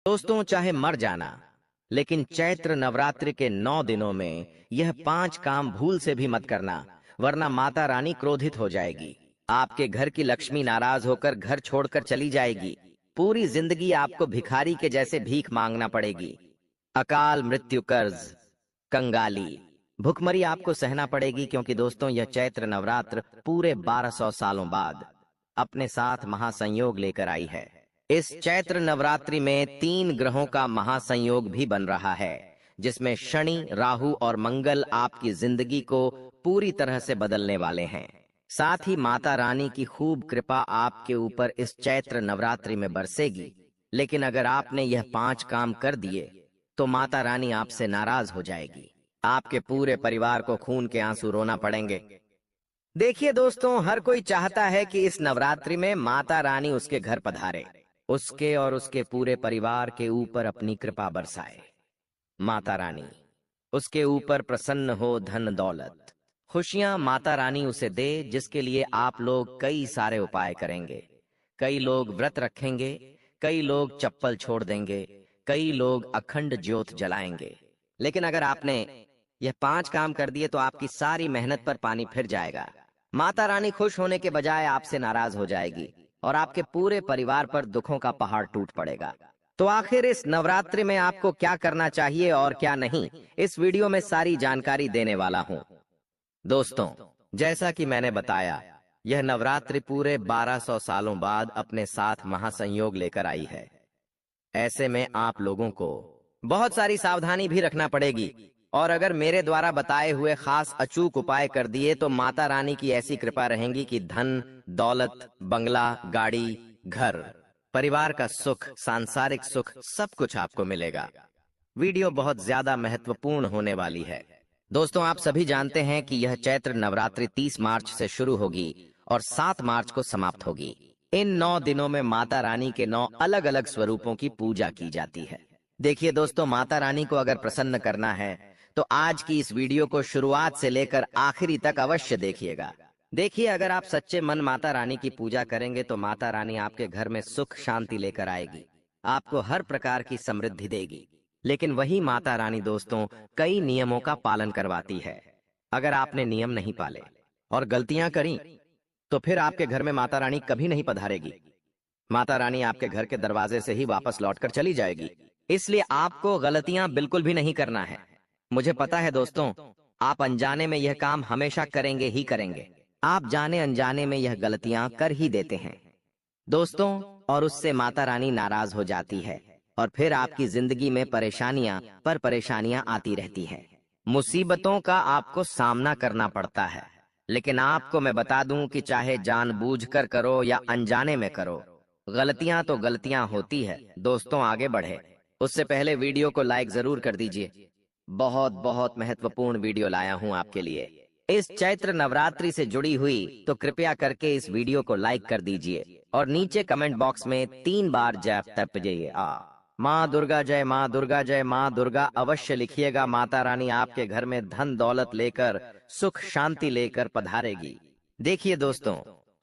दोस्तों, चाहे मर जाना, लेकिन चैत्र नवरात्रि के 9 दिनों में यह 5 काम भूल से भी मत करना, वरना माता रानी क्रोधित हो जाएगी। आपके घर की लक्ष्मी नाराज होकर घर छोड़कर चली जाएगी। पूरी जिंदगी आपको भिखारी के जैसे भीख मांगना पड़ेगी। अकाल मृत्यु, कर्ज, कंगाली, भुखमरी आपको सहना पड़ेगी, क्योंकि दोस्तों यह चैत्र नवरात्र पूरे 1200 सालों बाद अपने साथ महासंयोग लेकर आई है। इस चैत्र नवरात्रि में 3 ग्रहों का महासंयोग भी बन रहा है, जिसमें शनि, राहु और मंगल आपकी जिंदगी को पूरी तरह से बदलने वाले हैं। साथ ही माता रानी की खूब कृपा आपके ऊपर इस चैत्र नवरात्रि में बरसेगी। लेकिन अगर आपने यह 5 काम कर दिए तो माता रानी आपसे नाराज हो जाएगी। आपके पूरे परिवार को खून के आंसू रोना पड़ेंगे। देखिए दोस्तों, हर कोई चाहता है कि इस नवरात्रि में माता रानी उसके घर पधारे, उसके और उसके पूरे परिवार के ऊपर अपनी कृपा बरसाए। माता रानी उसके ऊपर प्रसन्न हो, धन दौलत खुशियां माता रानी उसे दे, जिसके लिए आप लोग कई सारे उपाय करेंगे। कई लोग व्रत रखेंगे, कई लोग चप्पल छोड़ देंगे, कई लोग अखंड ज्योत जलाएंगे। लेकिन अगर आपने यह 5 काम कर दिए तो आपकी सारी मेहनत पर पानी फिर जाएगा। माता रानी खुश होने के बजाय आपसे नाराज हो जाएगी और आपके पूरे परिवार पर दुखों का पहाड़ टूट पड़ेगा। तो आखिर इस नवरात्रि में आपको क्या करना चाहिए और क्या नहीं, इस वीडियो में सारी जानकारी देने वाला हूं। दोस्तों, जैसा कि मैंने बताया, यह नवरात्रि पूरे 1200 सालों बाद अपने साथ महासंयोग लेकर आई है। ऐसे में आप लोगों को बहुत सारी सावधानी भी रखना पड़ेगी, और अगर मेरे द्वारा बताए हुए खास अचूक उपाय कर दिए तो माता रानी की ऐसी कृपा रहेगी कि धन दौलत, बंगला, गाड़ी, घर, परिवार का सुख, सांसारिक सुख, सब कुछ आपको मिलेगा। वीडियो बहुत ज्यादा महत्वपूर्ण होने वाली है। दोस्तों, आप सभी जानते हैं कि यह चैत्र नवरात्रि 30 मार्च से शुरू होगी और 7 मार्च को समाप्त होगी। इन 9 दिनों में माता रानी के 9 अलग अलग स्वरूपों की पूजा की जाती है। देखिए दोस्तों, माता रानी को अगर प्रसन्न करना है तो आज की इस वीडियो को शुरुआत से लेकर आखिरी तक अवश्य देखिएगा। देखिए, अगर आप सच्चे मन माता रानी की पूजा करेंगे तो माता रानी आपके घर में सुख शांति लेकर आएगी, आपको हर प्रकार की समृद्धि देगी। लेकिन वही माता रानी दोस्तों कई नियमों का पालन करवाती है। अगर आपने नियम नहीं पाले और गलतियां करी तो फिर आपके घर में माता रानी कभी नहीं पधारेगी। माता रानी आपके घर के दरवाजे से ही वापस लौटकर चली जाएगी। इसलिए आपको गलतियां बिल्कुल भी नहीं करना है। मुझे पता है दोस्तों, आप अनजाने में यह काम हमेशा करेंगे ही करेंगे। आप जाने अनजाने में यह गलतियां कर ही देते हैं दोस्तों, और उससे माता रानी नाराज हो जाती है और फिर आपकी जिंदगी में परेशानियां पर परेशानियां आती रहती है। मुसीबतों का आपको सामना करना पड़ता है। लेकिन आपको मैं बता दूं कि चाहे जानबूझकर करो या अनजाने में करो, गलतियां तो गलतियां होती है। दोस्तों, आगे बढ़े उससे पहले वीडियो को लाइक जरूर कर दीजिए। बहुत बहुत महत्वपूर्ण वीडियो लाया हूं आपके लिए। इस चैत्र नवरात्रि से जुड़ी हुई तो कृपया करके इस वीडियो को लाइक कर दीजिए और नीचे कमेंट बॉक्स में 3 बार जय तप जाइए। माँ दुर्गा जय, माँ दुर्गा जय, माँ दुर्गा अवश्य लिखिएगा। माता रानी आपके घर में धन दौलत लेकर, सुख शांति लेकर पधारेगी। देखिए दोस्तों,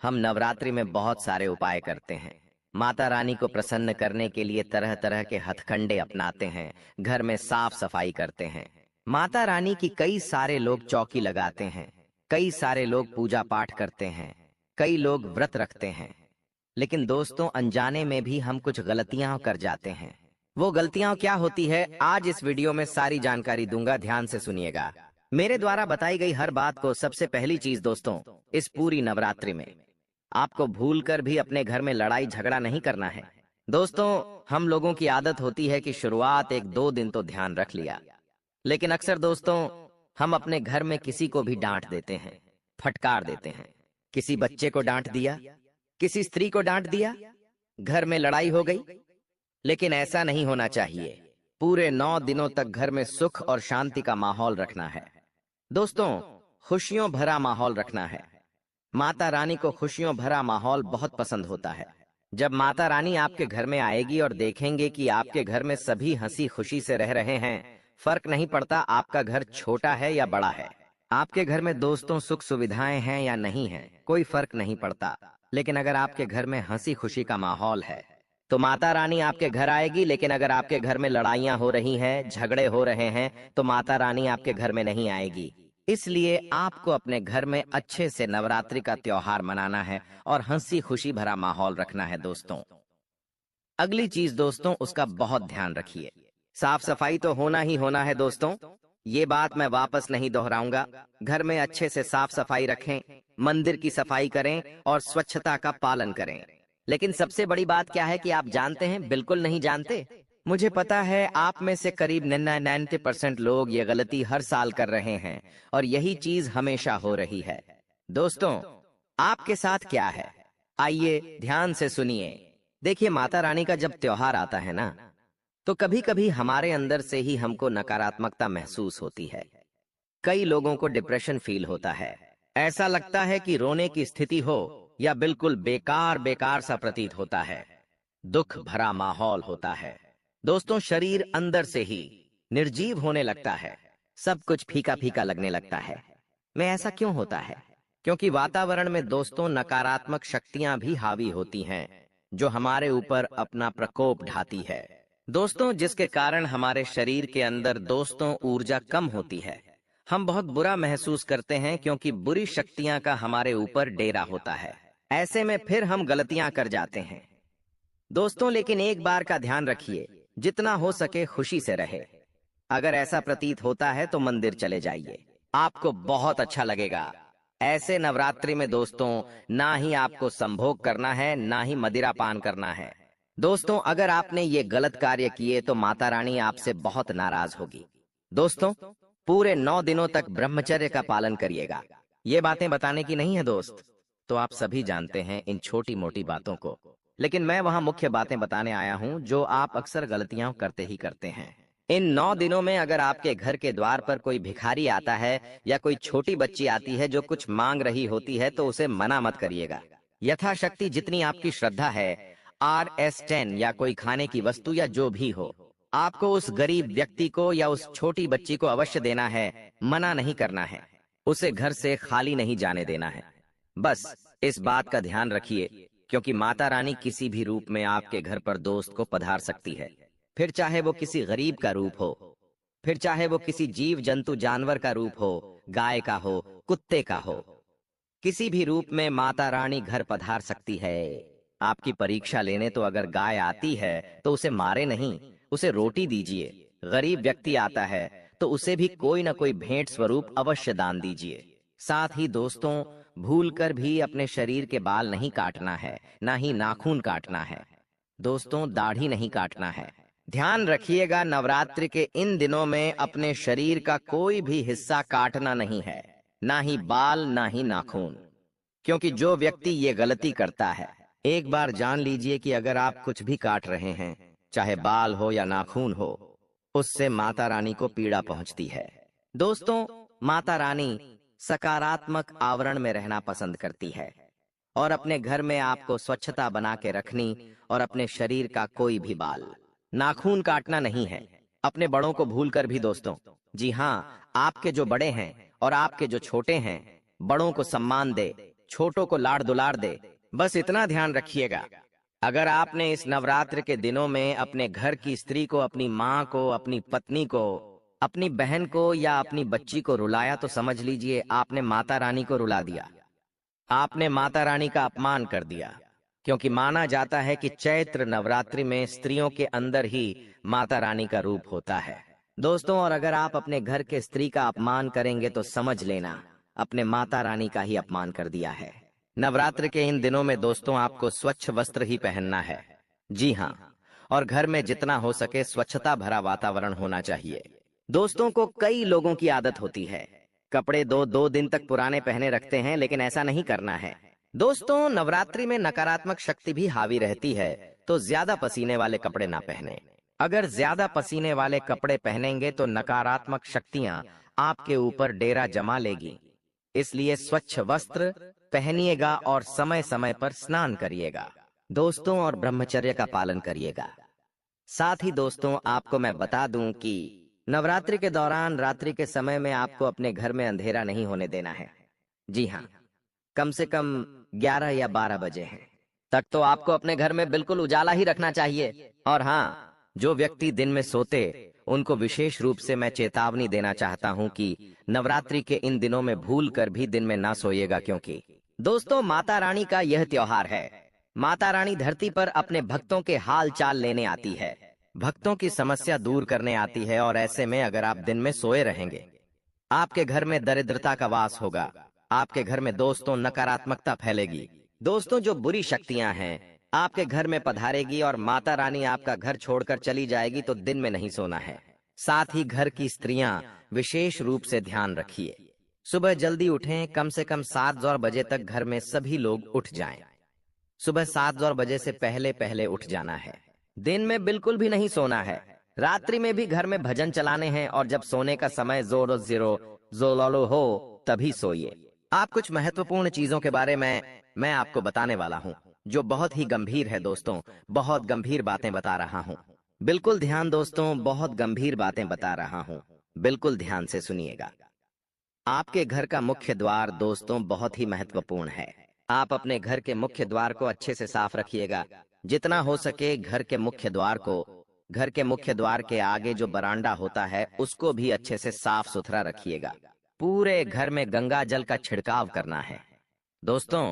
हम नवरात्रि में बहुत सारे उपाय करते हैं। माता रानी को प्रसन्न करने के लिए तरह तरह के हथकंडे अपनाते हैं, घर में साफ सफाई करते हैं। माता रानी की कई सारे लोग चौकी लगाते हैं, कई सारे लोग पूजा पाठ करते हैं, कई लोग व्रत रखते हैं। लेकिन दोस्तों, अनजाने में भी हम कुछ गलतियां कर जाते हैं। वो गलतियां क्या होती है, आज इस वीडियो में सारी जानकारी दूंगा, ध्यान से सुनिएगा। मेरे द्वारा बताई गई हर बात को सबसे पहली चीज दोस्तों, इस पूरी नवरात्रि में आपको भूलकर भी अपने घर में लड़ाई झगड़ा नहीं करना है। दोस्तों, हम लोगों की आदत होती है कि शुरुआत 1-2 दिन तो ध्यान रख लिया, लेकिन अक्सर दोस्तों हम अपने घर में किसी को भी डांट देते हैं, फटकार देते हैं। किसी बच्चे को डांट दिया, किसी स्त्री को डांट दिया, घर में लड़ाई हो गई। लेकिन ऐसा नहीं होना चाहिए। पूरे 9 दिनों तक घर में सुख और शांति का माहौल रखना है। दोस्तों, खुशियों भरा माहौल रखना है। माता रानी को खुशियों भरा माहौल बहुत पसंद होता है। जब माता रानी आपके घर में आएगी और देखेंगे कि आपके घर में सभी हंसी खुशी से रह रहे हैं, फर्क नहीं पड़ता आपका घर छोटा है या बड़ा है, आपके घर में दोस्तों सुख सुविधाएं हैं या नहीं है, कोई फर्क नहीं पड़ता। लेकिन अगर आपके घर में हंसी खुशी का माहौल है, तो माता रानी आपके घर आएगी, लेकिन अगर आपके घर में लड़ाइयां हो रही हैं, झगड़े हो रहे हैं, तो माता रानी आपके घर में नहीं आएगी। इसलिए आपको अपने घर में अच्छे से नवरात्रि का त्योहार मनाना है और हंसी खुशी भरा माहौल रखना है दोस्तों। अगली चीज दोस्तों, उसका बहुत ध्यान रखिए। साफ सफाई तो होना ही होना है दोस्तों, ये बात मैं वापस नहीं दोहराऊंगा। घर में अच्छे से साफ सफाई रखें, मंदिर की सफाई करें और स्वच्छता का पालन करें। लेकिन सबसे बड़ी बात क्या है कि आप जानते हैं, बिल्कुल नहीं जानते। मुझे पता है आप में से करीब 90% लोग ये गलती हर साल कर रहे हैं और यही चीज हमेशा हो रही है। दोस्तों, आपके साथ क्या है, आइए ध्यान से सुनिए। देखिए, माता रानी का जब त्योहार आता है ना, तो कभी कभी हमारे अंदर से ही हमको नकारात्मकता महसूस होती है। कई लोगों को डिप्रेशन फील होता है, ऐसा लगता है कि रोने की स्थिति हो या बिल्कुल बेकार बेकार सा प्रतीत होता है। दुख भरा माहौल होता है दोस्तों, शरीर अंदर से ही निर्जीव होने लगता है, सब कुछ फीका फीका लगने लगता है। में ऐसा क्यों होता है? क्योंकि वातावरण में दोस्तों नकारात्मक शक्तियां भी हावी होती हैं, जो हमारे ऊपर अपना प्रकोप ढाती है दोस्तों, जिसके कारण हमारे शरीर के अंदर दोस्तों ऊर्जा कम होती है। हम बहुत बुरा महसूस करते हैं क्योंकि बुरी शक्तियां का हमारे ऊपर डेरा होता है। ऐसे में फिर हम गलतियां कर जाते हैं दोस्तों। लेकिन एक बार का ध्यान रखिए, जितना हो सके खुशी से रहे। अगर ऐसा प्रतीत होता है तो मंदिर चले जाइए, आपको बहुत अच्छा लगेगा। ऐसे नवरात्रि में दोस्तों, ना ही आपको संभोग करना है, ना ही मदिरा पान करना है। दोस्तों, अगर आपने ये गलत कार्य किए तो माता रानी आपसे बहुत नाराज होगी। दोस्तों, पूरे 9 दिनों तक ब्रह्मचर्य का पालन करिएगा। ये बातें बताने की नहीं है दोस्त, तो आप सभी जानते हैं इन छोटी मोटी बातों को, लेकिन मैं वहां मुख्य बातें बताने आया हूं जो आप अक्सर गलतियां करते ही करते हैं। इन 9 दिनों में अगर आपके घर के द्वार पर कोई भिखारी आता है या कोई छोटी बच्ची आती है जो कुछ मांग रही होती है, तो उसे मना मत करिएगा। यथाशक्ति जितनी आपकी श्रद्धा है, RS10 या कोई खाने की वस्तु या जो भी हो, आपको उस गरीब व्यक्ति को या उस छोटी बच्ची को अवश्य देना है। मना नहीं करना है, उसे घर से खाली नहीं जाने देना है। बस इस बात का ध्यान रखिए, क्योंकि माता रानी किसी भी रूप में आपके घर पर दोस्त को पधार सकती है। फिर चाहे वो किसी गरीब का रूप हो, फिर चाहे वो किसी जीव जंतु जानवर का रूप हो, गाय का हो, कुत्ते का हो, किसी भी रूप में माता रानी घर पधार सकती है। आपकी परीक्षा लेने तो अगर गाय आती है तो उसे मारे नहीं, उसे रोटी दीजिए। गरीब व्यक्ति आता है तो उसे भी कोई ना कोई भेंट स्वरूप अवश्य दान दीजिए। साथ ही दोस्तों, भूलकर भी अपने शरीर के बाल नहीं काटना है, ना ही नाखून काटना है। दोस्तों, दाढ़ी नहीं काटना है। ध्यान रखिएगा, नवरात्रि के इन दिनों में अपने शरीर का कोई भी हिस्सा काटना नहीं है, ना ही बाल ना ही नाखून। क्योंकि जो व्यक्ति ये गलती करता है, एक बार जान लीजिए कि अगर आप कुछ भी काट रहे हैं, चाहे बाल हो या नाखून हो, उससे माता रानी को पीड़ा पहुंचती है। दोस्तों, माता रानी सकारात्मक आवरण में रहना पसंद करती है और अपने घर में आपको स्वच्छता बना के रखनी और अपने शरीर का कोई भी बाल नाखून काटना नहीं है। अपने बड़ों को भूलकर भी दोस्तों, जी हाँ, आपके जो बड़े हैं और आपके जो छोटे हैं, बड़ों को सम्मान दे, छोटों को लाड़ दुलार दे। बस इतना ध्यान रखिएगा। अगर आपने इस नवरात्र के दिनों में अपने घर की स्त्री को, अपनी माँ को, अपनी पत्नी को, अपनी बहन को या अपनी बच्ची को रुलाया, तो समझ लीजिए आपने माता रानी को रुला दिया। आपने माता रानी का अपमान कर दिया, क्योंकि माना जाता है कि चैत्र नवरात्रि में स्त्रियों के अंदर ही माता रानी का रूप होता है दोस्तों। और अगर आप अपने घर के स्त्री का अपमान करेंगे तो समझ लेना अपने माता रानी का ही अपमान कर दिया है। नवरात्र के इन दिनों में दोस्तों, आपको स्वच्छ वस्त्र ही पहनना है। जी हाँ, और घर में जितना हो सके स्वच्छता भरा वातावरण होना चाहिए। दोस्तों को कई लोगों की आदत होती है, कपड़े 2-2 दिन तक पुराने पहने रखते हैं, लेकिन ऐसा नहीं करना है दोस्तों। नवरात्रि में नकारात्मक शक्ति भी हावी रहती है, तो ज्यादा पसीने वाले कपड़े ना पहने। अगर ज्यादा पसीने वाले कपड़े पहनेंगे तो नकारात्मक शक्तियां आपके ऊपर डेरा जमा लेगी। इसलिए स्वच्छ वस्त्र पहनिएगा और समय समय पर स्नान करिएगा दोस्तों, और ब्रह्मचर्य का पालन करिएगा। साथ ही दोस्तों, आपको मैं बता दूं कि नवरात्रि के दौरान रात्रि के समय में आपको अपने घर में अंधेरा नहीं होने देना है। जी हाँ, कम से कम 11 या 12 बजे हैं। तक तो आपको अपने घर में बिल्कुल उजाला ही रखना चाहिए। और हाँ, जो व्यक्ति दिन में सोते, उनको विशेष रूप से मैं चेतावनी देना चाहता हूँ कि नवरात्रि के इन दिनों में भूल कर भी दिन में ना सोइएगा, क्योंकि दोस्तों माता रानी का यह त्योहार है। माता रानी धरती पर अपने भक्तों के हाल चाल लेने आती है, भक्तों की समस्या दूर करने आती है। और ऐसे में अगर आप दिन में सोए रहेंगे, आपके घर में दरिद्रता का वास होगा, आपके घर में दोस्तों नकारात्मकता फैलेगी। दोस्तों जो बुरी शक्तियां हैं आपके घर में पधारेगी और माता रानी आपका घर छोड़कर चली जाएगी, तो दिन में नहीं सोना है। साथ ही घर की स्त्रियां विशेष रूप से ध्यान रखिए, सुबह जल्दी उठें, कम से कम 7 बजे तक घर में सभी लोग उठ जाएं। सुबह 7 बजे से पहले पहले उठ जाना है। दिन में बिल्कुल भी नहीं सोना है। रात्रि में भी घर में भजन चलाने हैं और जब सोने का समय जोरो जीरो जोलोलो हो तभी सोइए। आप कुछ महत्वपूर्ण चीजों के बारे में मैं आपको बताने वाला हूँ, जो बहुत ही गंभीर है दोस्तों। बहुत गंभीर बातें बता रहा हूँ। बिल्कुल ध्यान दोस्तों, बहुत गंभीर बातें बता रहा हूँ, बिल्कुल ध्यान से सुनिएगा। आपके घर का मुख्य द्वार दोस्तों बहुत ही महत्वपूर्ण है। आप अपने घर के मुख्य द्वार को अच्छे से साफ रखिएगा। जितना हो सके घर के मुख्य द्वार को, घर के मुख्य द्वार के आगे जो बरामदा होता है उसको भी अच्छे से साफ सुथरा रखिएगा। पूरे घर में गंगा जल का छिड़काव करना है दोस्तों।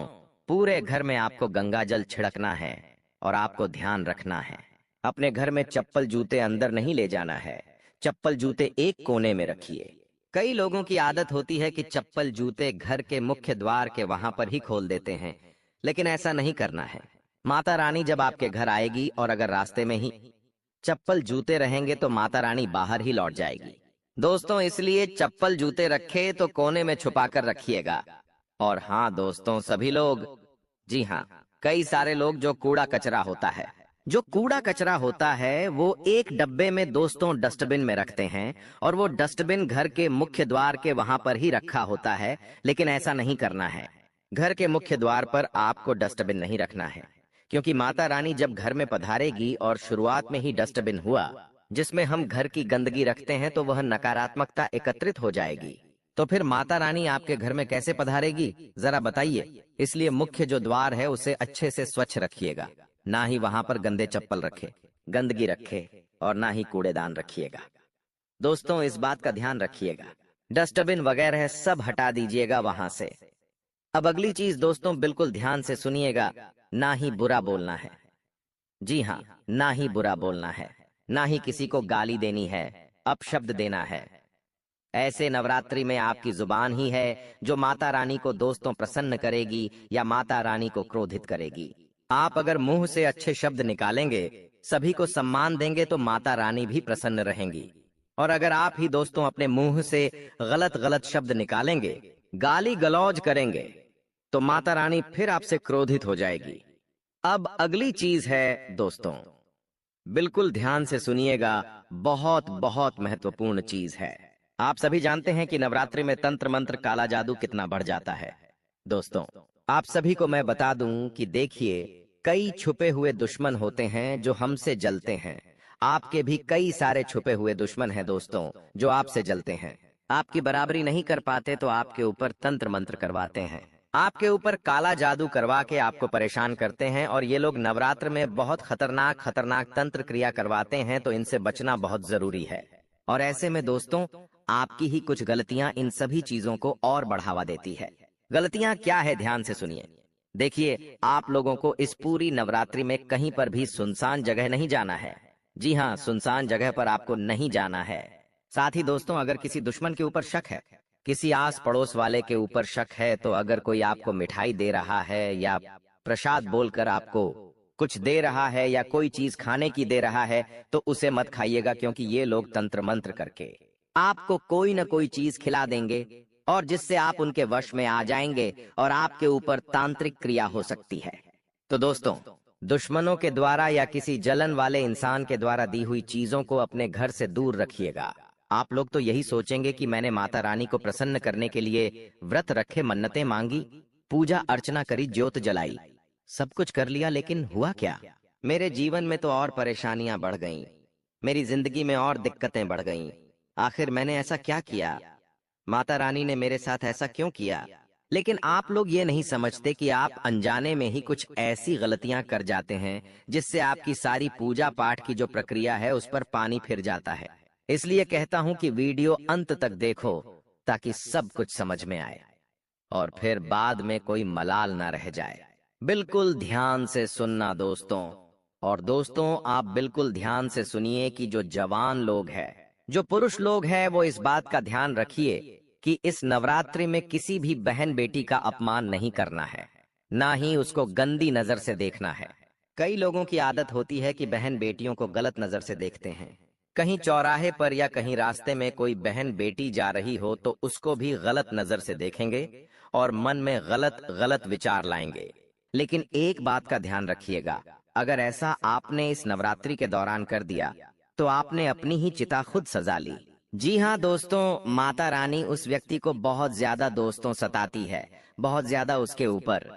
पूरे घर में आपको गंगा जल छिड़कना है और आपको ध्यान रखना है, अपने घर में चप्पल जूते अंदर नहीं ले जाना है। चप्पल जूते एक कोने में रखिए। कई लोगों की आदत होती है कि चप्पल जूते घर के मुख्य द्वार के वहां पर ही खोल देते हैं, लेकिन ऐसा नहीं करना है। माता रानी जब आपके घर आएगी और अगर रास्ते में ही चप्पल जूते रहेंगे तो माता रानी बाहर ही लौट जाएगी दोस्तों। इसलिए चप्पल जूते रखे तो कोने में छुपा कर रखिएगा। और हाँ दोस्तों, सभी लोग, जी हाँ, कई सारे लोग जो कूड़ा कचरा होता है, जो कूड़ा कचरा होता है वो एक डब्बे में दोस्तों डस्टबिन में रखते हैं और वो डस्टबिन घर के मुख्य द्वार के वहां पर ही रखा होता है, लेकिन ऐसा नहीं करना है। घर के मुख्य द्वार पर आपको डस्टबिन नहीं रखना है, क्योंकि माता रानी जब घर में पधारेगी और शुरुआत में ही डस्टबिन हुआ जिसमें हम घर की गंदगी रखते हैं तो वह नकारात्मकता एकत्रित हो जाएगी। तो फिर माता रानी आपके घर में कैसे पधारेगी, जरा बताइए। इसलिए मुख्य जो द्वार है उसे अच्छे से स्वच्छ रखिएगा, ना ही वहां पर गंदे चप्पल रखे, गंदगी रखे, और ना ही कूड़ेदान रखिएगा। दोस्तों इस बात का ध्यान रखिएगा, डस्टबिन वगैरह सब हटा दीजिएगा वहां से। अब अगली चीज दोस्तों बिल्कुल ध्यान से सुनिएगा, ना ही बुरा बोलना है। जी हाँ, ना ही बुरा बोलना है, ना ही किसी को गाली देनी है, अपशब्द देना है। ऐसे नवरात्रि में आपकी जुबान ही है जो माता रानी को दोस्तों प्रसन्न करेगी या माता रानी को क्रोधित करेगी। आप अगर मुंह से अच्छे शब्द निकालेंगे, सभी को सम्मान देंगे, तो माता रानी भी प्रसन्न रहेंगी। और अगर आप ही दोस्तों अपने मुंह से गलत गलत शब्द निकालेंगे, गाली गलौज करेंगे, तो माता रानी फिर आपसे क्रोधित हो जाएगी। अब अगली चीज है दोस्तों, बिल्कुल ध्यान से सुनिएगा, बहुत बहुत महत्वपूर्ण चीज है। आप सभी जानते हैं कि नवरात्रि में तंत्र मंत्र काला जादू कितना बढ़ जाता है। दोस्तों आप सभी को मैं बता दूं कि देखिए, कई छुपे हुए दुश्मन होते हैं जो हमसे जलते हैं। आपके भी कई सारे छुपे हुए दुश्मन हैं दोस्तों, जो आपसे जलते हैं। आपकी बराबरी नहीं कर पाते तो आपके ऊपर तंत्र मंत्र करवाते हैं, आपके ऊपर काला जादू करवा के आपको परेशान करते हैं। और ये लोग नवरात्र में बहुत खतरनाक खतरनाक तंत्र क्रिया करवाते हैं, तो इनसे बचना बहुत जरूरी है। और ऐसे में दोस्तों आपकी ही कुछ गलतियां इन सभी चीजों को और बढ़ावा देती है। गलतियां क्या है, ध्यान से सुनिए। देखिए, आप लोगों को इस पूरी नवरात्रि में कहीं पर भी सुनसान जगह नहीं जाना है। जी हाँ, सुनसान जगह पर आपको नहीं जाना है। साथ ही दोस्तों अगर किसी दुश्मन के ऊपर शक है, किसी आस पड़ोस वाले के ऊपर शक है, तो अगर कोई आपको मिठाई दे रहा है या प्रसाद बोलकर आपको कुछ दे रहा है या कोई चीज खाने की दे रहा है, तो उसे मत खाइएगा, क्योंकि ये लोग तंत्र मंत्र करके आपको कोई न कोई चीज खिला देंगे और जिससे आप उनके वश में आ जाएंगे और आपके ऊपर तांत्रिक क्रिया हो सकती है। तो दोस्तों दुश्मनों के द्वारा या किसी जलन वाले इंसान के द्वारा दी हुई चीजों को अपने घर से दूर रखिएगा। आप लोग तो यही सोचेंगे कि मैंने माता रानी को प्रसन्न करने के लिए व्रत रखे, मन्नतें मांगी, पूजा अर्चना करी, ज्योत जलाई, सब कुछ कर लिया, लेकिन हुआ क्या? मेरे जीवन में तो और परेशानियां बढ़ गईं, मेरी जिंदगी में और दिक्कतें बढ़ गईं। आखिर मैंने ऐसा क्या किया? माता रानी ने मेरे साथ ऐसा क्यों किया? लेकिन आप लोग ये नहीं समझते कि आप अनजाने में ही कुछ ऐसी गलतियां कर जाते हैं जिससे आपकी सारी पूजा पाठ की जो प्रक्रिया है उस पर पानी फिर जाता है। इसलिए कहता हूं कि वीडियो अंत तक देखो ताकि सब कुछ समझ में आए और फिर बाद में कोई मलाल ना रह जाए। बिल्कुल ध्यान से सुनना दोस्तों। और दोस्तों आप बिल्कुल ध्यान से सुनिए कि जो जवान लोग हैं, जो पुरुष लोग हैं, वो इस बात का ध्यान रखिए कि इस नवरात्रि में किसी भी बहन बेटी का अपमान नहीं करना है, ना ही उसको गंदी नजर से देखना है। कई लोगों की आदत होती है कि बहन बेटियों को गलत नजर से देखते हैं। कहीं चौराहे पर या कहीं रास्ते में कोई बहन बेटी जा रही हो तो उसको भी गलत नजर से देखेंगे और मन में गलत गलत विचार लाएंगे। लेकिन एक बात का ध्यान रखिएगा, अगर ऐसा आपने इस नवरात्रि के दौरान कर दिया तो आपने अपनी ही चिता खुद सजा ली। जी हाँ दोस्तों, माता रानी उस व्यक्ति को बहुत ज्यादा दोस्तों सताती है, बहुत ज्यादा उसके ऊपर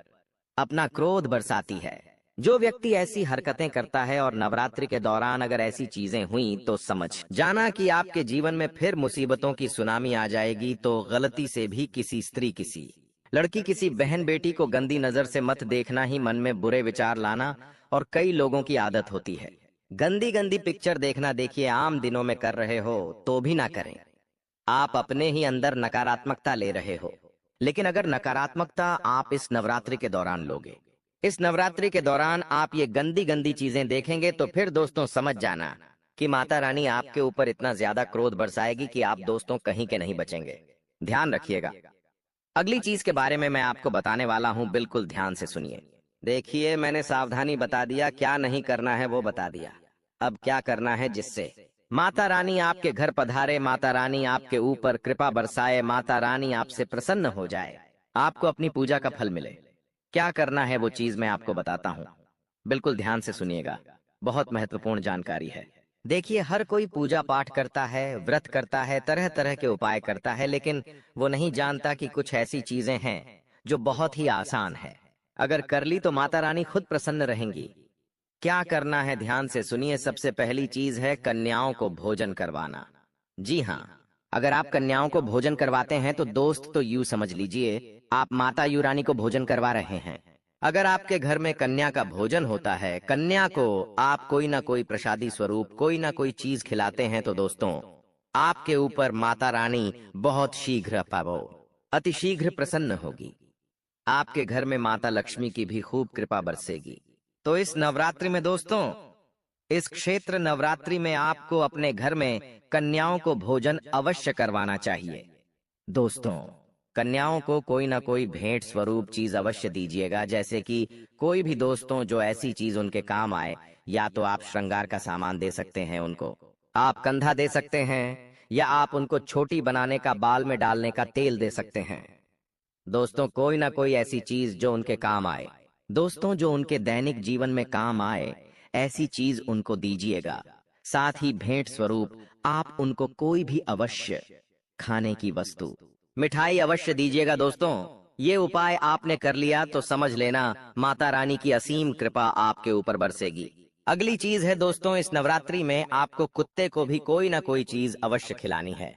अपना क्रोध बरसाती है। जो व्यक्ति ऐसी हरकतें करता है और नवरात्रि के दौरान अगर ऐसी चीजें हुई तो समझ जाना कि आपके जीवन में फिर मुसीबतों की सुनामी आ जाएगी। तो गलती से भी किसी स्त्री, किसी लड़की, किसी बहन बेटी को गंदी नजर से मत देखना ही मन में बुरे विचार लाना और कई लोगों की आदत होती है। गंदी गंदी पिक्चर देखना देखिए आम दिनों में कर रहे हो तो भी ना करें। आप अपने ही अंदर नकारात्मकता ले रहे हो। लेकिन अगर नकारात्मकता आप इस नवरात्रि के दौरान लोगे, इस नवरात्रि के दौरान आप ये गंदी गंदी चीजें देखेंगे तो फिर दोस्तों समझ जाना कि माता रानी आपके ऊपर इतना ज्यादा क्रोध बरसाएगी कि आप दोस्तों कहीं के नहीं बचेंगे। ध्यान रखिएगा। अगली चीज के बारे में मैं आपको बताने वाला हूं, बिल्कुल ध्यान से सुनिए। देखिए मैंने सावधानी बता दिया, क्या नहीं करना है वो बता दिया। अब क्या करना है जिससे माता रानी आपके घर पधारे, माता रानी आपके ऊपर कृपा बरसाए, माता रानी आपसे प्रसन्न हो जाए, आपको अपनी पूजा का फल मिले। क्या करना है वो चीज मैं आपको बताता हूँ, बिल्कुल ध्यान से सुनिएगा। बहुत महत्वपूर्ण जानकारी है। देखिए हर कोई पूजा पाठ करता है, व्रत करता है, तरह तरह के उपाय करता है, लेकिन वो नहीं जानता कि कुछ ऐसी चीजें हैं जो बहुत ही आसान है। अगर कर ली तो माता रानी खुद प्रसन्न रहेंगी। क्या करना है ध्यान से सुनिए। सबसे पहली चीज है कन्याओं को भोजन करवाना। जी हाँ, अगर आप कन्याओं को भोजन करवाते हैं तो दोस्त तो यूं समझ लीजिए आप माता यूरानी को भोजन करवा रहे हैं। अगर आपके घर में कन्या का भोजन होता है, कन्या को आप कोई ना कोई प्रसादी स्वरूप कोई ना कोई चीज खिलाते हैं तो दोस्तों आपके ऊपर माता रानी बहुत शीघ्र अतिशीघ्र प्रसन्न होगी। आपके घर में माता लक्ष्मी की भी खूब कृपा बरसेगी। तो इस नवरात्रि में दोस्तों, इस क्षेत्र नवरात्रि में आपको अपने घर में कन्याओं को भोजन अवश्य करवाना चाहिए। दोस्तों कन्याओं को कोई ना कोई भेंट स्वरूप चीज अवश्य दीजिएगा, जैसे कि कोई भी दोस्तों जो ऐसी चीज उनके काम आए। या तो आप श्रृंगार का सामान दे सकते हैं उनको, आप कंधा दे सकते हैं, या आप उनको छोटी बनाने का, बाल में डालने का तेल दे सकते हैं। दोस्तों कोई ना कोई ऐसी चीज जो उनके काम आए, दोस्तों जो उनके दैनिक जीवन में काम आए, ऐसी चीज उनको दीजिएगा। साथ ही भेंट स्वरूप आप उनको कोई भी अवश्य खाने की वस्तु, मिठाई अवश्य दीजिएगा। दोस्तों ये उपाय आपने कर लिया तो समझ लेना माता रानी की असीम कृपा आपके ऊपर बरसेगी। अगली चीज है दोस्तों, इस नवरात्रि में आपको कुत्ते को भी कोई ना कोई चीज अवश्य खिलानी है।